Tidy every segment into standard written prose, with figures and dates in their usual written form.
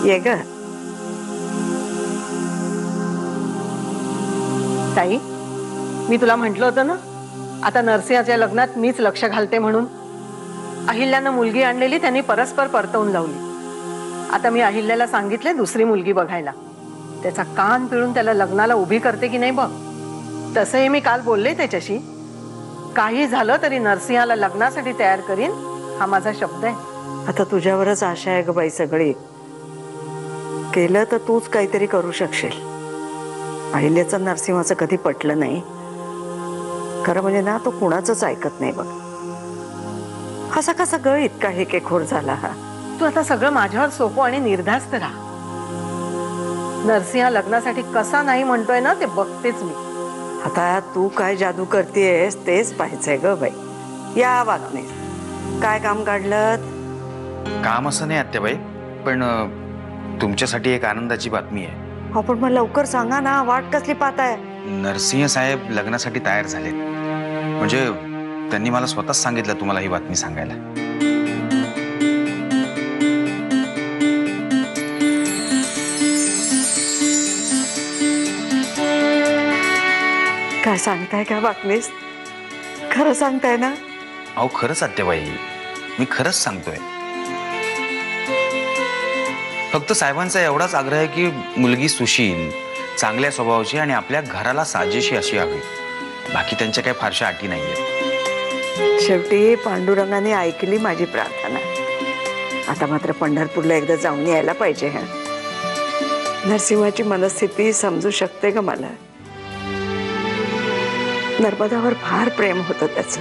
ये ग ताई, मी तुला म्हटलं होतं ना, आता नरसिंहाच्या लग्नात मीच लक्ष घालते म्हणून. अहिल्यानं मुलगी आणलेली त्यांनी परस्पर परतवून लावली. आता मी अहिल्याला सांगितले दुसरी मुलगी बघायला. त्याचा कान पिळून त्याला लग्नाला उभी करते की नाही बघ. तसंही मी काल बोलले त्याच्याशी. काही झालं तरी नरसिंहाला लग्नासाठी तयार करीन, हा माझा शब्द आहे. आता तुझ्यावरच आशा आहे ग बाई सगळी. केलं तर तूच काहीतरी करू शकशील. अहिल्याचं नरसिंहाचं कधी पटलं नाही. खरं म्हणजे ना, तो कुणाचंच ऐकत नाही बघ. असा कसा ग इतका हेकेखोर झाला हा? तू आता सगळं माझ्यावर सोपो आणि निर्धास्त राहा. नरसिंहा लग्नासाठी कसा नाही म्हणतोय ना, ते बघतेच मी. आता तू काय जादू करतेस तेच पाहायचंय ग बाई. या वागणे काय काम काढलं? काम असं नाही आत्याबाई, पण तुमच्यासाठी एक आनंदाची बातमी आहे. आपण मग लवकर सांगा ना, वाट कसली पाहताय? नरसिंह साहेब लग्नासाठी तयार झालेत. म्हणजे त्यांनी मला स्वतःच सांगितलं तुम्हाला ही बातमी सांगायला. काय सांगताय का वागणेस? खरं सांगताय ना? अहो खरंच आत्याबाई, मी खरंच सांगतोय. फक्त साहेबांचा एवढाच आग्रह आहे की मुलगी सुशील, चांगल्या स्वभावाची आणि आपल्या घराला साजेशी अशी हवी. बाकी त्यांच्या काही फारशा अटी नाहीये. शेवटी पांडुरंगाने ऐकली माझी प्रार्थना. आता मात्र पंढरपूरला एकदा जाऊन यायला पाहिजे. हा नरसिंहाची मनस्थिती समजू शकते ग मला. नर्मदावर फार प्रेम होतं त्याचं.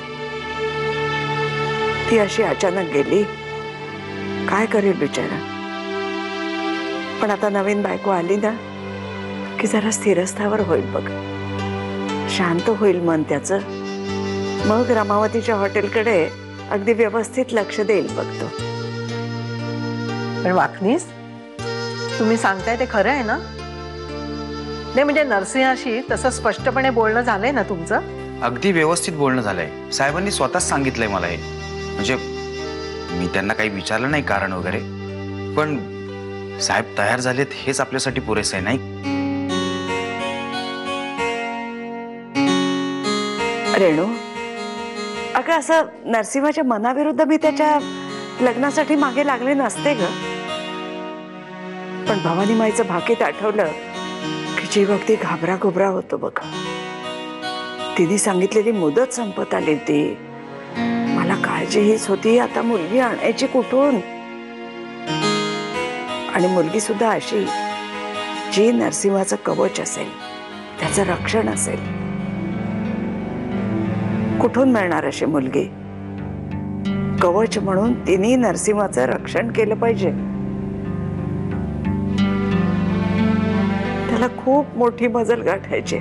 ती अशी अचानक गेली, काय करेल बिचारा. पण आता नवीन बायको आली ना की जरा स्थिरस्थावर होईल बघ. शांत होईल मन त्याचं. मग रमावतीच्या हॉटेलकडे अगदी व्यवस्थित लक्ष देईल बघतो. पण वाकनीस, तुम्ही सांगताय ते खरं आहे ना? नाही म्हणजे नरसिंहाशी तसं स्पष्टपणे बोलणं झालंय ना तुमचं? अगदी व्यवस्थित बोलणं झालंय. साहेबांनी स्वतःच सांगितलंय मला हे. म्हणजे मी त्यांना काही विचारलं नाही कारण वगैरे, पण साहेब तयार झालेत हेच आपल्यासाठी पुरेसं आहे नाही? रेणू, अगं असं नरसिंहाच्या मनाविरुद्ध मी त्याच्या लग्नासाठी मागे लागले नसते ग. पण भवानी माईचं भाकीत आठवलं की जीव अगदी घाबरा घुबरा होतो बघ. तिने सांगितलेली मुदत संपत आली होती. मला काळजी हीच होती, आता मुलगी आणायची कुठून? आणि मुलगी सुद्धा अशी जी नरसिंहाचं कवच असेल, त्याचं रक्षण असेल. कुठून मिळणार अशी मुलगी? कवच म्हणून तिने नरसिंहाचं रक्षण केलं पाहिजे. त्याला खूप मोठी मजल गाठायची.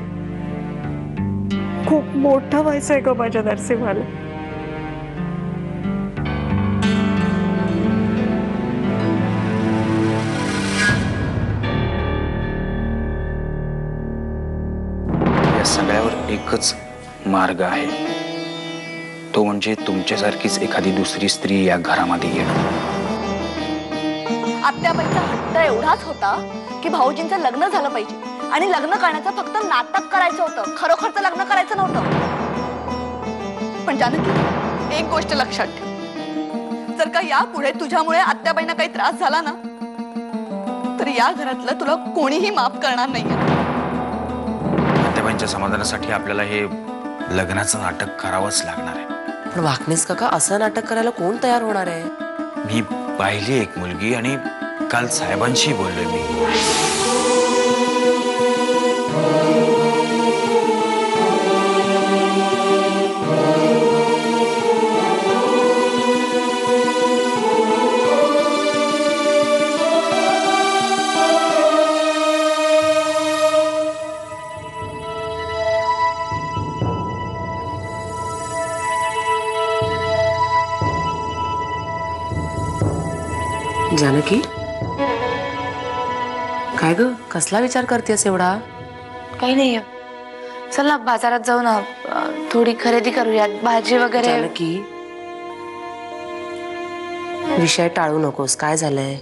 खूप मोठं व्हायचंय ग माझ्या नरसिंहाला. या सगळ्यावर एकच मार्ग आहे, तो म्हणजे तुमच्यासारखीच एखादी दुसरी स्त्री या घरामध्ये येणं. आत्याबाईचा हट्ट एवढाच होता की भाऊजींचं लग्न झालं पाहिजे आणि लग्न करण्याचं फक्त नाटक करायचं होतं, खरोखरचं लग्न करायचं नव्हतं. पण जानकी, एक गोष्ट लक्षात ठेव, जर का यापुढे तुझ्यामुळे आत्याबाईंना काही त्रास झाला ना, तर या घरातलं तुला कोणीही माफ करणार नाहीये. आत्याबाईंच्या समाधानासाठी आपल्याला हे लग्नाचं नाटक करावंच लागणार आहे. पण वाकणीस काका, असं नाटक करायला कोण तयार होणार आहे? मी पाहिली एक मुलगी आणि काल साहेबांशी बोललोय मी. जानकी, काय ग, कसला विचार करतेस एवढा? काही नाही. चल ना बाजारात जाऊ ना, थोडी खरेदी करूयात, भाजी वगैरे. जानकी, विषय टाळू नकोस. काय झालंय?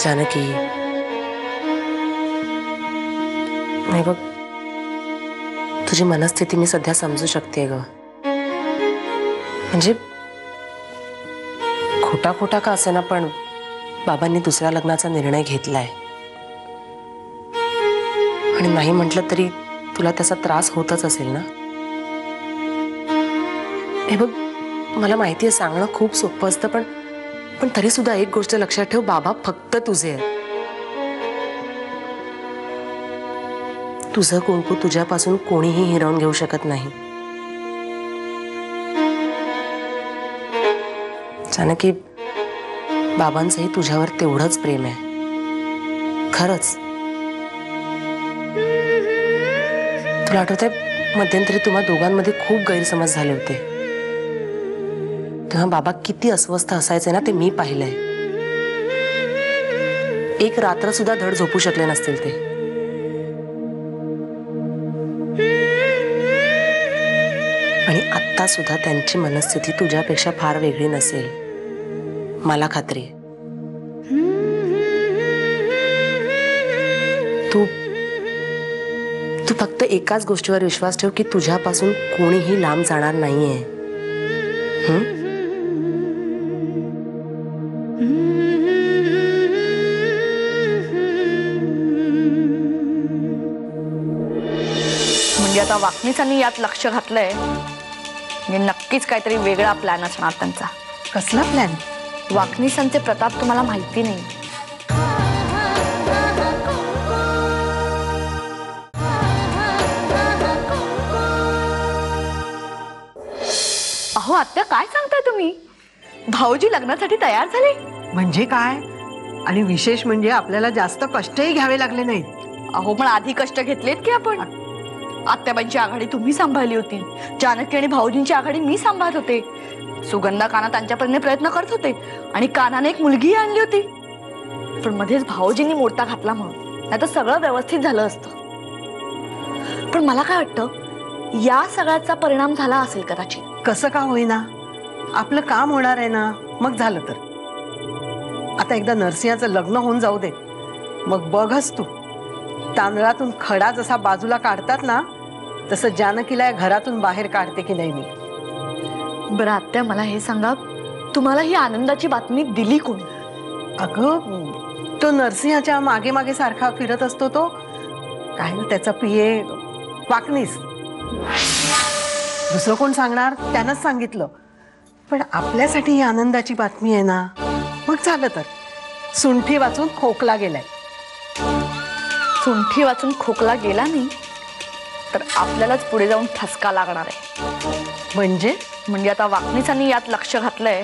जानकी, नाही बघ, तुझी मनस्थिती मी सध्या समजू शकते ग. म्हणजे खोटा खोटा का असेना, पण बाबांनी दुसऱ्या लग्नाचा निर्णय घेतलाय. आणि नाही म्हटलं तरी तुला त्याचा त्रास होतच असेल ना. हे बघ, मला माहिती आहे सांगणं खूप सोपं असतं, पण तरी सुद्धा एक गोष्ट लक्षात ठेव, बाबा फक्त तुझे आहेत. तुझं कुंकू तुझ्यापासून कोणीही हिरावून घेऊ शकत नाही. जानकी, बाबांचंही तुझ्यावर तेवढंच प्रेम आहे, खरंच. तुला आठवतंय, मध्यंतरी तुम्हा दोघांमध्ये खूप गैरसमज झाले होते. तेव्हा बाबा किती अस्वस्थ असायचे ना, ते मी पाहिलंय. एक रात्र सुद्धा धड झोपू शकले नसतील ते. आणि आत्ता सुद्धा त्यांची मनस्थिती तुझ्यापेक्षा फार वेगळी नसेल, मला खात्री आहे. तू फक्त एकाच गोष्टीवर विश्वास ठेव की तुझ्यापासून कोणीही लांब जाणार नाहीये. म्हणजे आता वाकणीसांनी यात लक्ष घातलंय, म्हणजे नक्कीच काहीतरी वेगळा प्लॅन असणार त्यांचा. कसला प्लॅन? वाकणीसांचे प्रताप तुम्हाला माहिती नाही. अहो आत्या, काय सांगताय तुम्ही? भाऊजी लग्नासाठी तयार झाले? म्हणजे काय? आणि विशेष म्हणजे आपल्याला जास्त कष्टही घ्यावे लागले नाहीत. अहो पण आधी कष्ट घेतलेत की आपण. आत्याबाईंची आघाडी तुम्ही सांभाळली होती, जानकी आणि भाऊजींची आघाडी मी सांभाळत होते. सुगंधा काना त्यांच्यापर्यंत प्रयत्न करत होते आणि कानाने एक मुलगीही आणली होती. पण मध्येच भाऊजींनी मोर्चा घातला म्हणून, नाही तर सगळं व्यवस्थित झालं असतं. पण मला काय वाटतं, या सगळ्याचा परिणाम झाला असेल कदाचित. कसं का होईना, आपलं काम होणार आहे ना, मग झालं तर. आता एकदा नरसिंहाचं लग्न होऊन जाऊ दे, मग बघच तू, तांदळातून खडा जसा बाजूला काढतात ना, तसं जानकीला या घरातून बाहेर काढते की नाही मी. बरं आत्या, मला हे सांगा, तुम्हाला ही आनंदाची बातमी दिली कोण? अगं, तो नरसिंहाच्या मागे मागे सारखा फिरत असतो तो, काय ना त्याचा पिये वाकणीस. दुसरं कोण सांगणार? त्यानंच सांगितलं. पण आपल्यासाठी ही आनंदाची बातमी आहे ना, मग झालं तर. सुंठी वाचून खोकला गेलाय. सुंठी वाचून खोकला गेला नाही तर आपल्यालाच पुढे जाऊन ठसका लागणार आहे. म्हणजे आता वाकणीसांनी यात लक्ष घातलंय,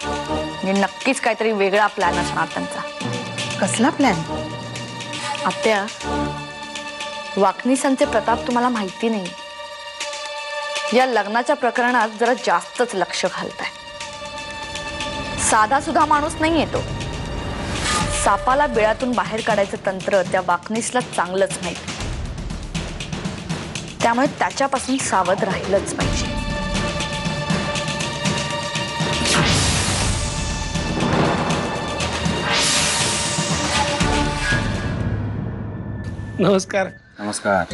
म्हणजे नक्कीच काहीतरी वेगळा प्लॅन असणार त्यांचा. कसला प्लॅन? आत्या, वाकणीसांचे प्रताप तुम्हाला माहिती नाही. या लग्नाच्या प्रकरणात जरा जास्तच लक्ष घालताय. साधा सुद्धा माणूस नाहीये तो. सापाला बिळातून बाहेर काढायचं तंत्र त्या वाकणीसला चांगलंच माहिती. त्यामुळे त्याच्यापासून सावध राहिलंच पाहिजे. नमस्कार. नमस्कार.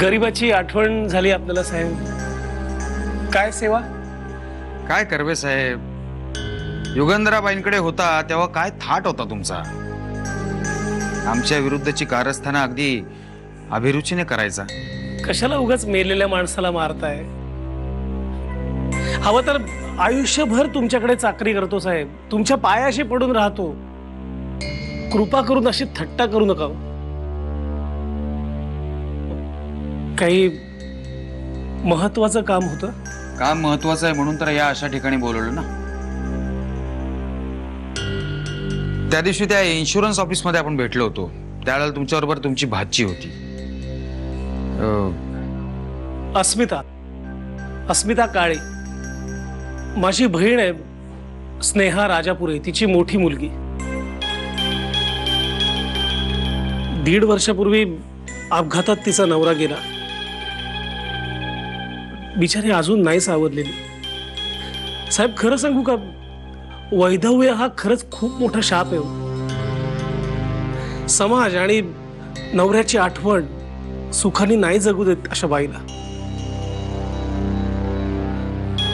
गरिबाची आठवण झाली आपल्याला साहेब. काय सेवा? काय करवे साहेब, युगंधराबाईंकडे होता तेव्हा काय थाट होता तुमचा. आमच्या विरुद्धची कारस्थानं अगदी अभिरुचीने करायचा. कशाला उगाच मेलेल्या माणसाला मारताय? हवं तर आयुष्यभर तुमच्याकडे चाकरी करतो साहेब, तुमच्या पायाशी पडून राहतो. कृपा करून अशी थट्टा करू नका. काही महत्वाचं काम होतं? काम महत्वाचं आहे म्हणून तर या अशा ठिकाणी बोलवलं ना. त्या दिवशी त्या इन्शुरन्स ऑफिस मध्ये आपण भेटलो होतो, त्यावेळेला तुमच्याबरोबर तुमची भाची होती. अस्मिता काळे, माझी बहीण आहे स्नेहा राजापुरे, तिची मोठी मुलगी. 1.5 वर्षापूर्वी अपघातात तिचा नवरा गेला. बिचारी अजून नाही सावरलेली. साहेब खरं सांगू का, वैधव्य हा खरंच खूप मोठा शाप आहे हो. समाज आणि नवऱ्याची आठवण सुखाने नाही जगू देत अशा बाईला.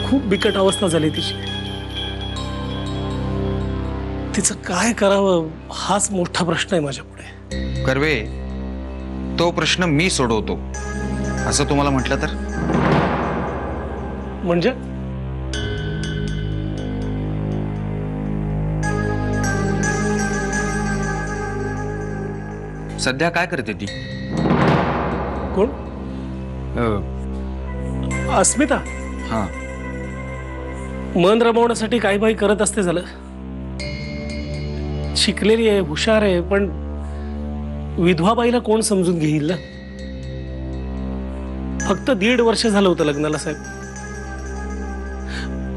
खूप बिकट अवस्था झाली तिची. तिचं काय करावं हाच मोठा प्रश्न आहे माझ्या पुढे. कर्वे, तो प्रश्न मी सोडवतो असं तुम्हाला म्हटलं तर? म्हणजे सध्या काय करते ती? कोण? अस्मिता हा. मन रमवण्यासाठी काही बाई करत असते. झालं, शिकलेली आहे, हुशार आहे, पण विधवा बाईला कोण समजून घेईल ना. फक्त 1.5 वर्ष झालं होतं लग्नाला साहेब.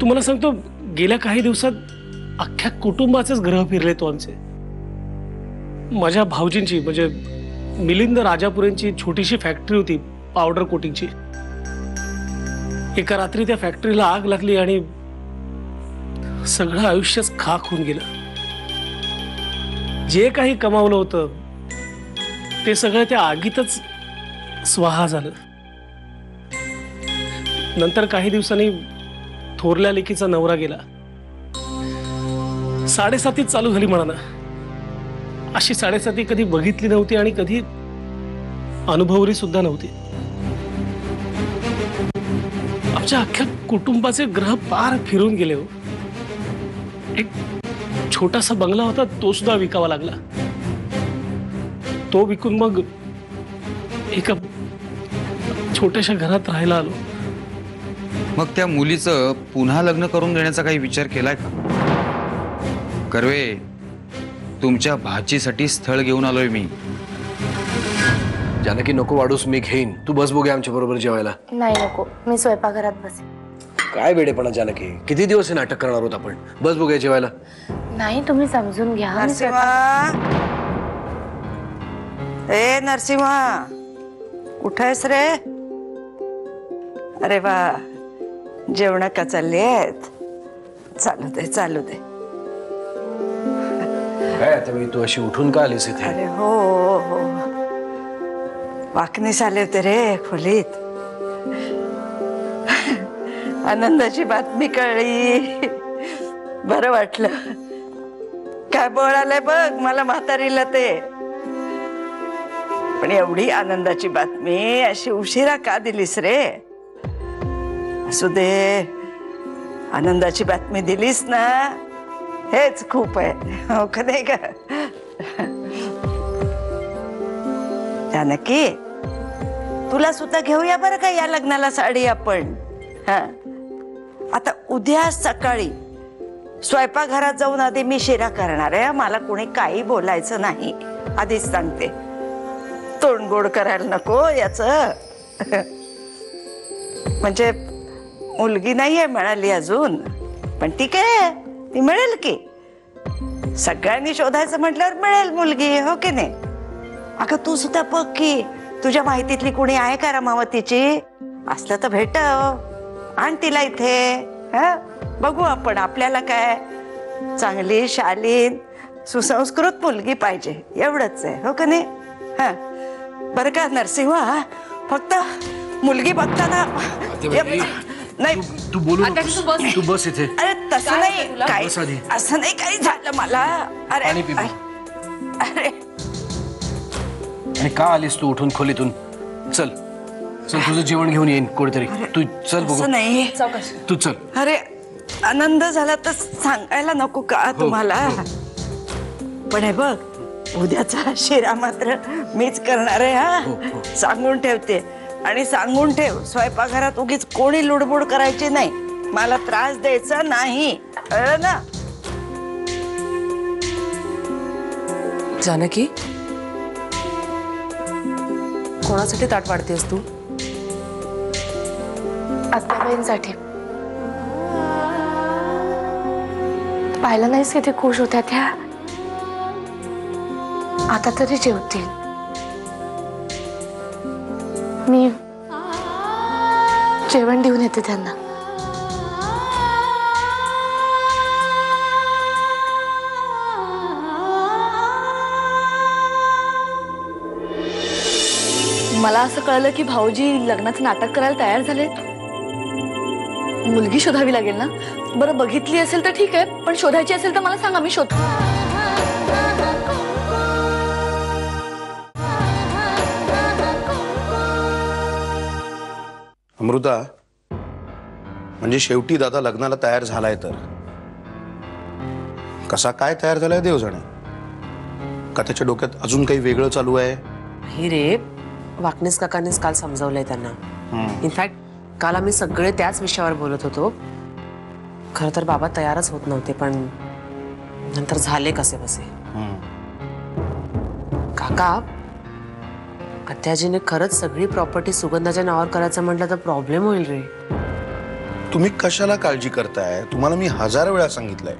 तुम्हाला सांगतो, गेल्या काही दिवसात अख्ख्या कुटुंबाचेच ग्रह फिरले तो आमचे. माझ्या भाऊजींची म्हणजे मिलिंद राजापुरेंची छोटीशी फॅक्टरी होती पावडर कोटिंगची. एका रात्री त्या फॅक्टरीला आग लागली आणि सगळं आयुष्यच खाक होऊन गेलं. जे काही कमावलं होतं ते सगळं त्या आगीतच स्वाहा झालं. नंतर काही दिवसांनी थोरल्या लेकीचा नवरा गेला. 7.5 चालू झाली म्हणा ना. अशी 7.5 कधी बघितली नव्हती आणि कधी अनुभवली सुद्धा नव्हती. आमच्या अख्ख्या कुटुंबाचे ग्रह पार फिरून गेले हो. एक छोटासा बंगला होता तो सुद्धा विकावा लागला. तो विकून मग एका छोट्याशा घरात राहायला आलो. मग त्या मुलीचं पुन्हा लग्न करून देण्याचा काही विचार केलाय का? कर्वे, तुमच्या भाचीसाठी स्थळ घेऊन आलोय मी. जानकी नको वाढूस, मी घेईन. तू बस बघूया आमच्या बरोबर जेवायला. नाही नको, मी स्वयंपाकघरात बसेन. काय वेडेपणा जानकी, किती दिवस हे नाटक करणार आहोत आपण. बस बघूया जेवायला. नाही, तुम्ही समजून घ्या. मी नरसिंहा, ए नरसिंहा, कुठं आहेस रे? अरे वा, जेवण का चालली आहेत? चालू दे चालू दे. काय आता मी, तू अशी उठून का आलीस इथे? अरे हो हो, वाकणीस आले होते रे खोलीत. आनंदाची बातमी कळली, बरं वाटलं. काय बळ आलंय बघ मला म्हातारीला ते. पण एवढी आनंदाची बातमी अशी उशिरा का दिलीस रे? असू दे, आनंदाची बातमी दिलीस ना, हेच खूप आहे. हो का नाही का जानकी? तुला सुद्धा घेऊया बरं का या लग्नाला साडी आपण. हा, आता उद्या सकाळी स्वयंपाकघरात जाऊन आधी मी शिरा करणार आहे. मला कोणी काही बोलायचं नाही, आधीच सांगते. तोंड गोड करायला नको याच. म्हणजे मुलगी नाहीये मिळाली अजून, पण ठीक आहे, ती मिळेल की. सगळ्यांनी शोधायचं म्हटल्यावर मिळेल मुलगी, हो की नाही? अगं तू सुद्धा बघ की तुझ्या माहितीतली कोणी आहे का रमावतीची? असलं तर भेटव, आण तिला इथे. हा, बघू आपण. आपल्याला काय, चांगली शालीन सुसंस्कृत मुलगी पाहिजे, एवढंच आहे, हो का नाही? हा, बरं का नरसिंहा, फक्त मुलगी बघताना नाही. तू बोलू, तू बस इथे. अरे तसं नाही, काय बस आधी. असं नाही काही झालं मला. अरे पाणी पी. अरे आणि का आलीस तू उठून खोलीतून? चल चल, तुझं जेवण घेऊन येईन कोणीतरी. तू चल बघू. असं नाही. तू चल. अरे आनंद झाला तर सांगायला नको का तुम्हाला? पण हे बघ, उद्याचा शिरा मात्र मीच करणार आहे. हा, सांगून ठेवते. आणि सांगून ठेव, स्वयंपाकघरात उगीच कोणी लुडबुड करायची नाही, मला त्रास द्यायचा नाही, कळलं ना? जानकी, कोणासाठी ताट वाढतेस तू? आत्याबाईंसाठी. पाहिलं नाहीस किती खुश होत्या त्या? आता तरी जेवतील. मी जेवण देऊन येते त्यांना. मला असं कळलं की भाऊजी लग्नाचं नाटक करायला तयार झाले. मुलगी शोधावी लागेल ना? बरं, बघितली असेल तर ठीक आहे, पण शोधायची असेल तर मला सांगा, मी शोध. अमृता, म्हणजे शेवटी दादा लग्नाला तयार झालाय तर कसा काय तयार झालाय देव जाणे. का त्याच्या डोक्यात अजून काही वेगळं चालू आहे? हे रे, वाकणीस काकांनीच काल समजावलंय त्यांना. इनफॅक्ट काल आम्ही सगळे त्याच विषयावर बोलत होतो. खरं तर बाबा तयारच होत नव्हते, पण नंतर झाले कसे बसे. काका, आत्याजीने खरंच सगळी प्रॉपर्टी सुगंधाच्या नावावर करायचं म्हटलं तर प्रॉब्लेम होईल रे. तुम्ही कशाला काळजी करताय? तुम्हाला मी 1000 वेळा सांगितलंय,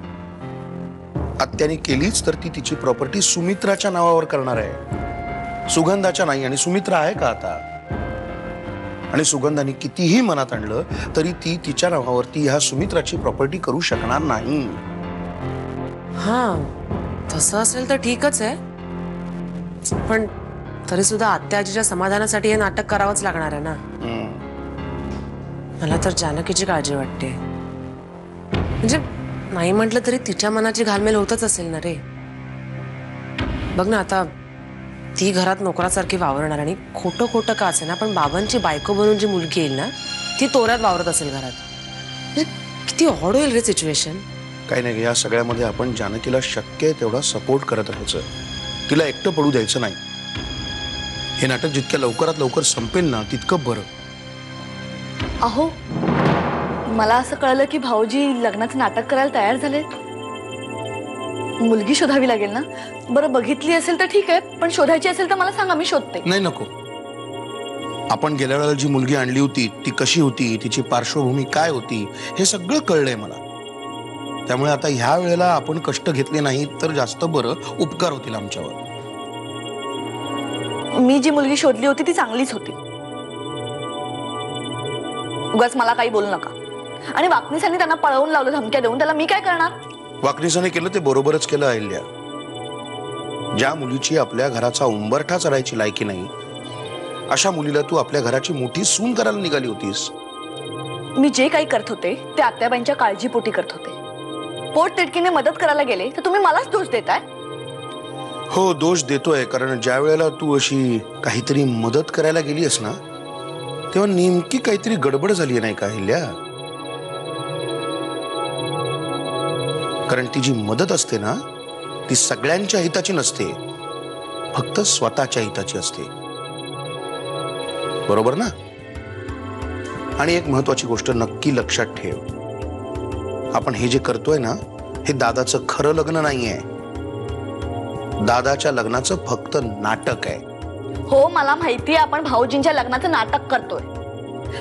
आत्याने केलीच तर ती तिची प्रॉपर्टी सुमित्राच्या नावावर करणार आहे, सुगंधाच्या नाही. आणि सुमित्रा आहे का आता? आणि सुगंधाने कितीही मनात आणलं तरी ती तिच्या नावावरती ह्या सुमित्राची प्रॉपर्टी करू शकणार नाही. हा, तसं असेल तर ठीकच आहे, पण तरी सुद्धा आत्याजीच्या समाधानासाठी हे नाटक करावंच लागणार आहे ना. मला तर जानकीची काळजी वाटते. म्हणजे नाही म्हटलं तरी तिच्या मनाची घालमेल होतच असेल ना रे. बघ ना, आता ती घरात नोकरासारखी वावरणार आणि खोटं खोटं का असे ना, पण बाबांची बायको बनून जी मुलगी येईल ना, ती तोऱ्यात वावरत असेल घरात. म्हणजे किती ऑड होईल रे सिच्युएशन. काही नाही, या सगळ्यामध्ये आपण जानकीला शक्य आहे तेवढा सपोर्ट करत राहायचं, तिला एकटं पडू द्यायचं नाही. हे नाटक जितक्या लवकरात लवकर संपेल ना तितकं बरं. अहो, मला असं कळलं की भाऊजी लग्नाचं नाटक करायला तयार झाले. मुलगी शोधावी लागेल ना? बरं, बघितली असेल तर ठीक आहे, पण शोधायची असेल तर मला सांगा, मी शोधते. नाही, नको. आपण गेल्या वेळेला जी मुलगी आणली होती ती कशी होती, तिची पार्श्वभूमी काय होती, हे सगळं कळलंय मला. त्यामुळे आता ह्या वेळेला आपण कष्ट घेतले नाही तर जास्त बरं, उपकार होतील आमच्यावर. मी जी मुलगी शोधली होती ती चांगलीच होती. उगाच मला काही बोलू नका. आणि वाकणीसांनी त्यांना पळवून लावलं धमक्या देऊन, त्याला मी काय करणार? वाकणीसाने केलं ते बरोबरच केलं अहिल्या. ज्या मुलीची आपल्या घराचा उंबरठा चढायची लायकी नाही, अशा मुलीला तू आपल्या घराची मोठी सून करायला निघाली होतीस. मी जे काही करत होते ते आत्याबाईंच्या काळजीपोटी करत होते. पोट तिडकीने मदत करायला गेले तर तुम्ही मलाच दोष देताय. हो, दोष देतोय, कारण ज्या वेळेला तू अशी काहीतरी मदत करायला गेलीस ना, तेव्हा नेमकी काहीतरी गडबड झाली नाही का अहिल्या? कारण ती जी मदत असते ना, ती सगळ्यांच्या हिताची नसते, फक्त स्वतःच्या हिताची असते. बरोबर ना? आणि एक महत्वाची गोष्ट नक्की लक्षात ठेव, आपण हे जे करतोय ना, हे दादाचं खरं लग्न नाहीये. दादाच्या लग्नाचं फक्त नाटक आहे. हो, मला माहितीये आपण भाऊजींच्या लग्नाचं नाटक करतोय,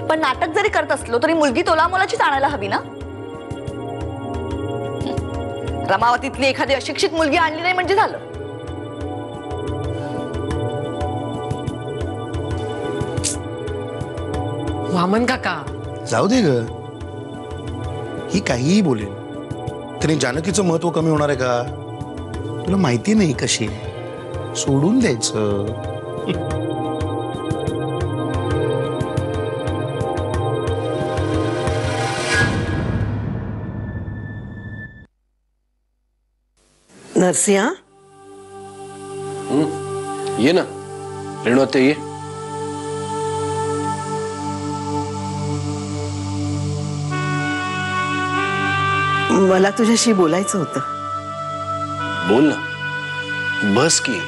पण नाटक जरी करत असलो तरी मुलगी तोलामोलाचीच आणायला हवी ना. रमावतीतली एखादी अशिक्षित मुलगी आणली नाही म्हणजे झालं. वामन काका, जाऊ दे ग, ही काहीही बोलेल तरी जानकीचं महत्व कमी होणार आहे का? तुला माहिती नाही कशी, सोडून द्यायचं. नरसिंहा, ये ना रेणू आत्या, ये. मला तुझ्याशी बोलायचं होतं. बोल ना, बस की.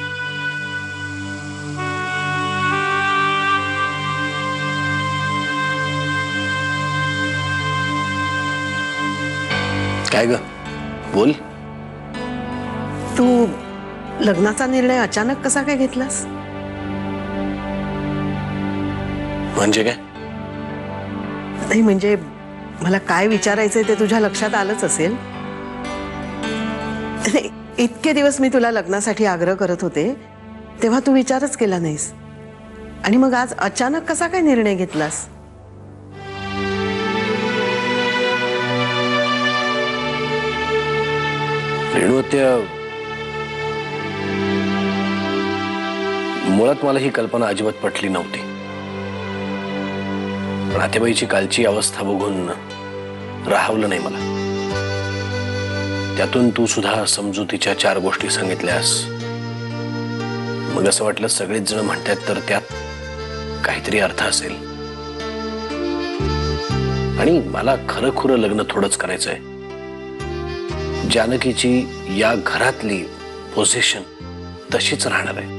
काय ग, बोल. तू लग्नाचा निर्णय अचानक कसा काय घेतलास? म्हणजे काय? नाही, म्हणजे मला काय विचारायचंय ते तुझ्या लक्षात आलंच असेल. इतके दिवस मी तुला लग्नासाठी आग्रह करत होते तेव्हा तू विचारच केला नाहीस, आणि मग आज अचानक कसा काय निर्णय घेतलास? रेणू आत्या, मुळात मला ही कल्पना अजिबात पटली नव्हती. राधेबाईची कालची अवस्था बघून राहवलं नाही मला. त्यातून तू सुद्धा समजुतीच्या 4 गोष्टी सांगितल्यास मग असं वाटलं सगळेच जण म्हणतात तर त्यात काहीतरी अर्थ असेल. आणि मला खरं खुरं लग्न थोडंच करायचंय. जानकीची या घरातली पोझिशन तशीच राहणार आहे.